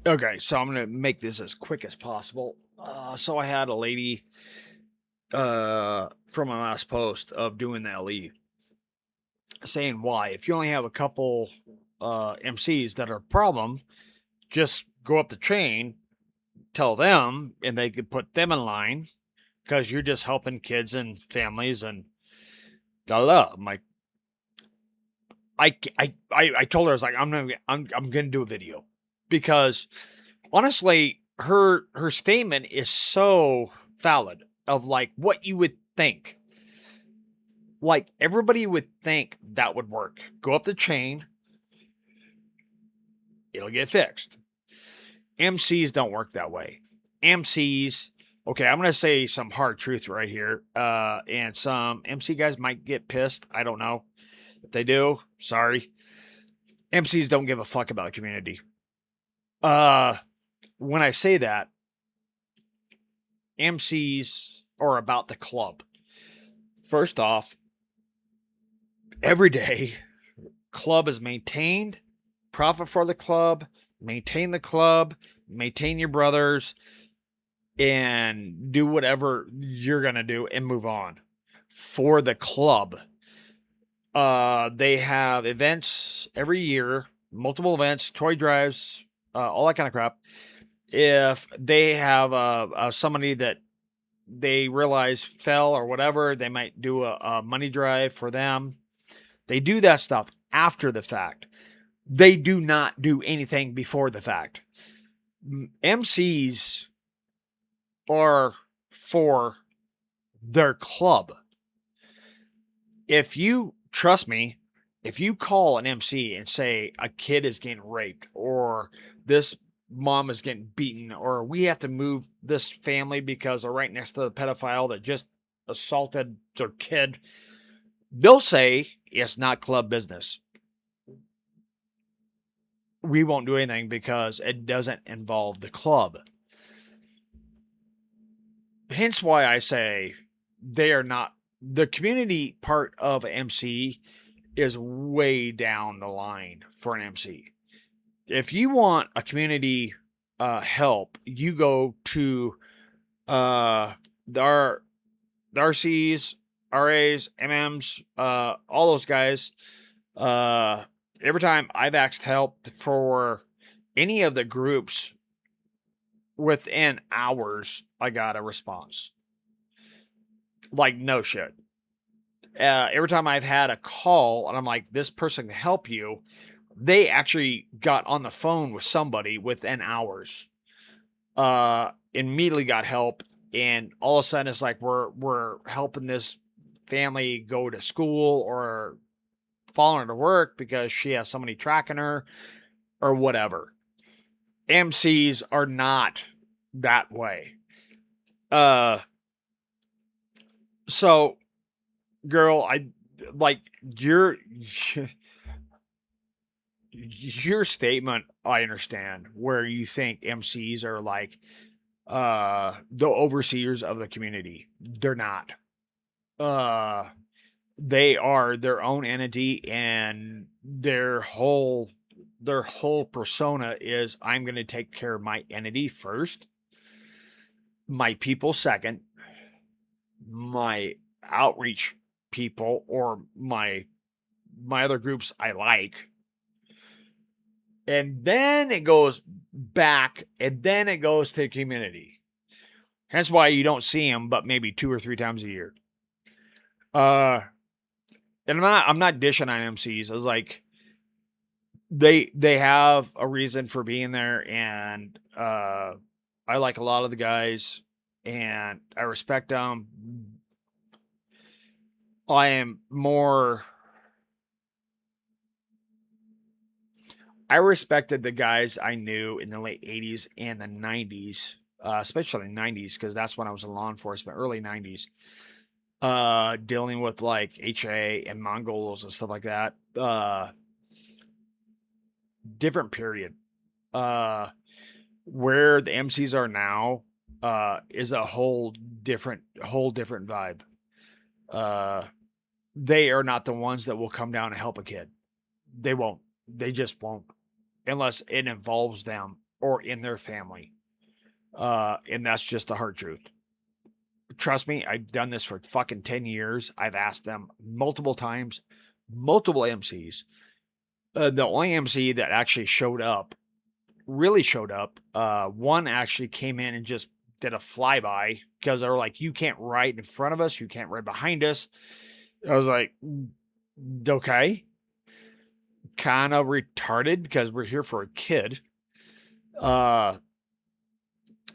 Okay, so I'm gonna make this as quick as possible. So I had a lady from my last post of doing the LE saying why if you only have a couple MCs that are a problem, just go up the chain, tell them, and they could put them in line because you're just helping kids and families and da da. Da. I'm like, I told her I was like, I'm gonna do a video because honestly, her statement is so valid of like what you would think. Like everybody would think that would work. Go up the chain, it'll get fixed. MCs don't work that way. MCs, okay, I'm gonna say some hard truth right here. And some MC guys might get pissed. I don't know. If they do, sorry. MCs don't give a fuck about the community. Uh when I say that, MCs are about the club. First off, every day, club is maintained, profit for the club, maintain your brothers, and do whatever you're going to do and move on for the club. They have events every year, multiple events, toy drives, all that kind of crap. If they have somebody that they realize fell or whatever, they might do a money drive for them. They do that stuff after the fact. They do not do anything before the fact. MCs are for their club. If you trust me, if you call an MC and say a kid is getting raped or this mom is getting beaten or we have to move this family because they're right next to the pedophile that just assaulted their kid, they'll say it's not club business. We won't do anything because it doesn't involve the club. Hence why I say they are not the community part of MC is way down the line for an MC. If you want a community help, you go to our the RCs, RAs, MMs, all those guys. Uh, every time I've asked help for any of the groups, within hours, I got a response. Like, no shit. Every time I've had a call and I'm like, this person can help you, they actually got on the phone with somebody within hours. Immediately got help, and all of a sudden it's like we're helping this family go to school or following her to work because she has somebody tracking her or whatever. MCs are not that way. Uh, so girl, I like your statement. I understand where you think MCs are like the overseers of the community. They're not. Uh they are their own entity, and their whole persona is I'm going to take care of my entity first, my people second, my outreach people or my other groups I like, and then it goes back, and then it goes to the community. That's why you don't see them but maybe 2 or 3 times a year. Uh and I'm not dishing on MCs. I was like, they have a reason for being there, and I like a lot of the guys and I respect them. I am more I respected the guys I knew in the late 80s and the 90s, especially 90s because that's when I was in law enforcement, early 90s. Dealing with like HA and Mongols and stuff like that. Different period. Uh where the MCs are now is a whole different vibe. Uh they are not the ones that will come down and help a kid. They won't. They just won't unless it involves them or in their family. And that's just the hard truth. Trust me, I've done this for fucking 10 years. I've asked them multiple times, multiple MCs. The only MC that actually showed up, really showed up, one actually came in and just did a flyby because they were like, you can't ride in front of us, you can't ride behind us. I was like, okay. Kind of retarded because we're here for a kid.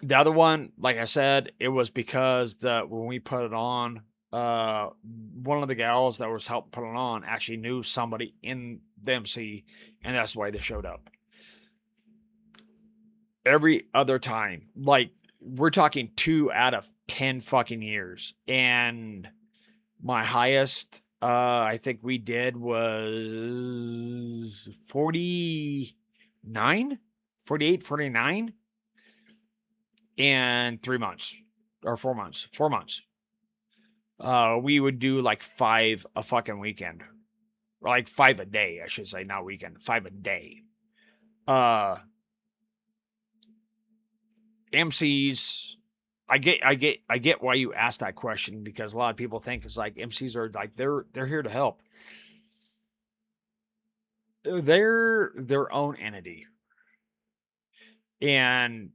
The other one, like I said, it was because when we put it on, one of the gals that was helping put it on actually knew somebody in the MC, and that's why they showed up. Every other time, like we're talking 2 out of 10 fucking years, and my highest, I think we did was 49, 48, 49. In 3 months or 4 months, 4 months. We would do like 5 a fucking weekend, or like 5 a day, I should say, not weekend, 5 a day. MCs, I get why you asked that question, because a lot of people think it's like MCs are like they're here to help. They're their own entity, and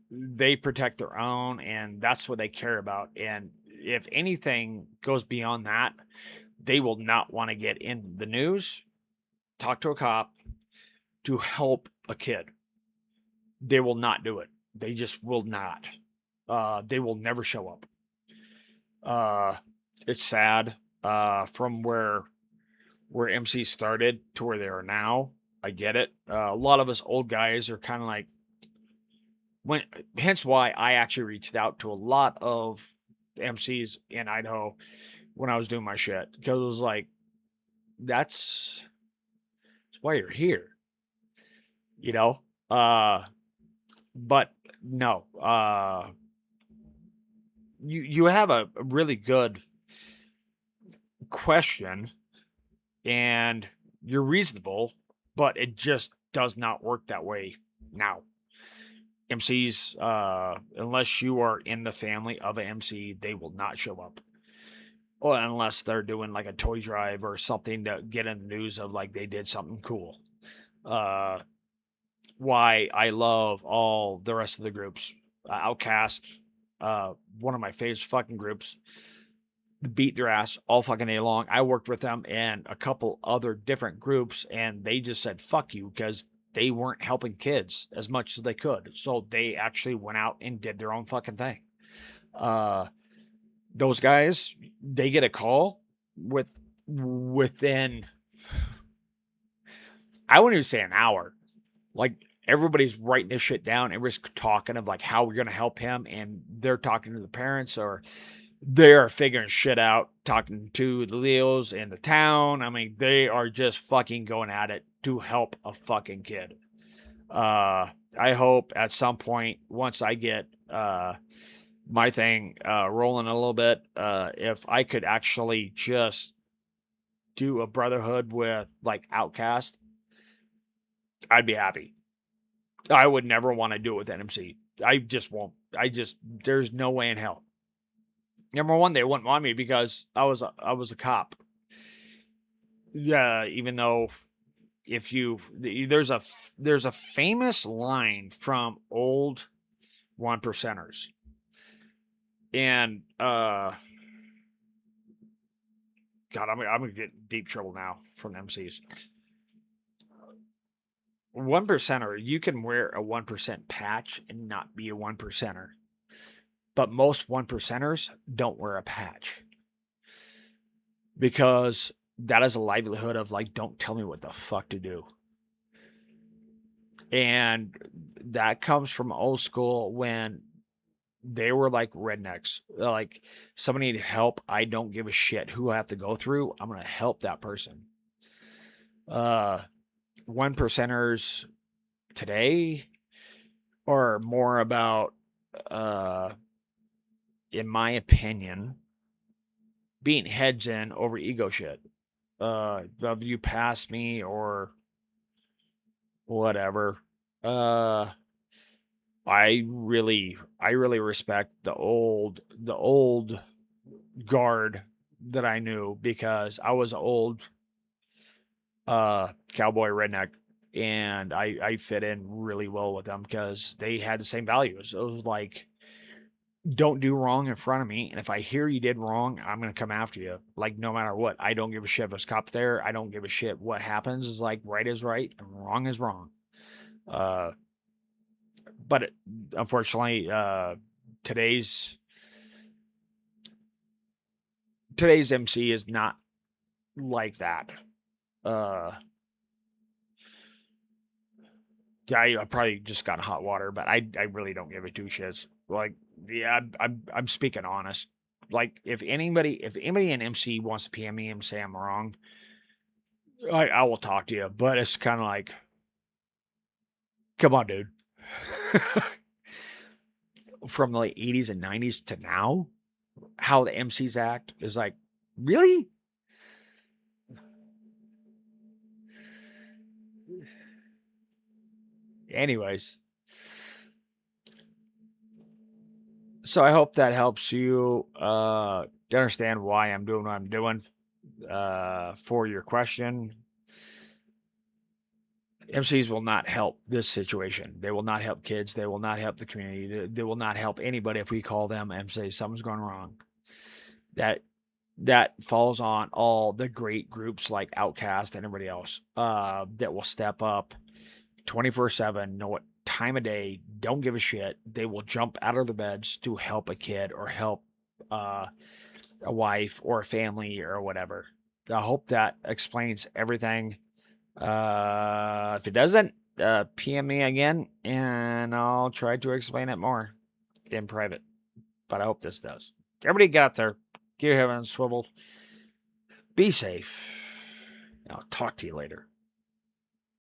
they protect their own, and that's what they care about. And if anything goes beyond that, they will not want to get in the news, talk to a cop to help a kid. They will not do it. They just will not. They will never show up. It's sad. From where MC started to where they are now, I get it. A lot of us old guys are kind of like, hence why I actually reached out to a lot of MCs in Idaho when I was doing my shit, because it was like, that's why you're here, you know. But no, you have a really good question, and you're reasonable, but it just does not work that way now. MCs, unless you are in the family of an MC, they will not show up. Or unless they're doing like a toy drive or something to get in the news of like they did something cool. Why I love all the rest of the groups. Outcast, one of my favorite fucking groups, beat their ass all fucking day long. I worked with them and a couple other different groups, and they just said fuck you because they weren't helping kids as much as they could. So they actually went out and did their own fucking thing. Those guys, they get a call within, I wouldn't even say an hour. Like everybody's writing this shit down. Everybody's talking of like how we're gonna help him, and they're talking to the parents, or they're figuring shit out, talking to the Leos in the town. I mean, they are just fucking going at it to help a fucking kid. I hope at some point, once I get my thing rolling a little bit, if I could actually just do a brotherhood with like Outcast, I'd be happy. I would never want to do it with NMC. I just won't. There's no way in hell. Number one, they wouldn't want me because I was a cop. Yeah, even though if you there's a famous line from old 1%ers, and God, I'm gonna get in deep trouble now from MCs. 1%er, you can wear a 1% patch and not be a 1%er. But most 1%ers don't wear a patch because that is a livelihood of like, don't tell me what the fuck to do. And that comes from old school when they were like rednecks. Like, somebody need help. I don't give a shit who I have to go through. I'm going to help that person. 1%ers today are more about, in my opinion, being heads in over ego shit. Of you pass me or whatever. I really respect the old guard that I knew because I was old cowboy redneck, and I fit in really well with them because they had the same values. It was like, don't do wrong in front of me, and if I hear you did wrong, I'm gonna come after you. Like no matter what, I don't give a shit if it's cop there. I don't give a shit what happens. Is like right is right and wrong is wrong. Uh, but unfortunately, today's today's MC is not like that. Uh, Yeah, I probably just got hot water, but I really don't give a two shits. Like, yeah, I'm speaking honest. Like, if anybody in MC wants to PM me and say I'm wrong, I will talk to you. But it's kind of like, come on, dude. From the late '80s and '90s to now, how the MCs act is like, really? Anyways, so I hope that helps you to understand why I'm doing what I'm doing. For your question, MCs will not help this situation. They will not help kids. They will not help the community. They will not help anybody if we call them and say something's going wrong. That that falls on all the great groups like Outcast and everybody else that will step up 24/7, know what time of day, don't give a shit. They will jump out of their beds to help a kid or help uh, a wife or a family or whatever. I hope that explains everything. If it doesn't, PM me again and I'll try to explain it more in private. But I hope this does. Everybody get out there. Get your head on swivel. Be safe. I'll talk to you later.